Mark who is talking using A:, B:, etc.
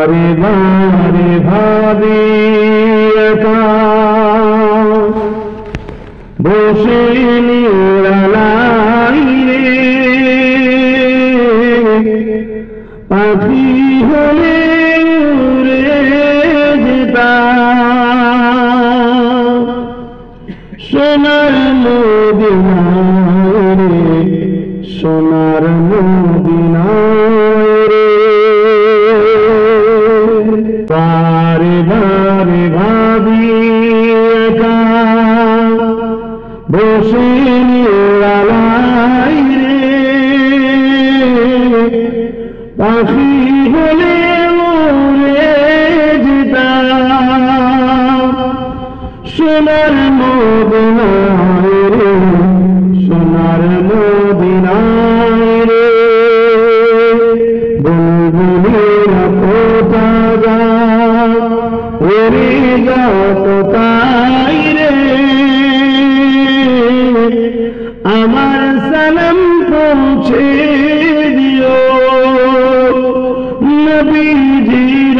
A: বারে বারে ভাবি একা বসে নিরালাই রে পাখি হলে উড়ে যেতাম সোনার মদিনায় রে সোনার মদিনায় রে বারে বারে ভাবি একা বসে নিরালাই রে পাখি হলে উড়ে যেতাম সোনার মদিনায় রে সোনার মদিনায় রে বুলবুলিরা কোথা যায় উড়ে যত তাই রে আমার সালাম পৌঁছে দিও নবীজির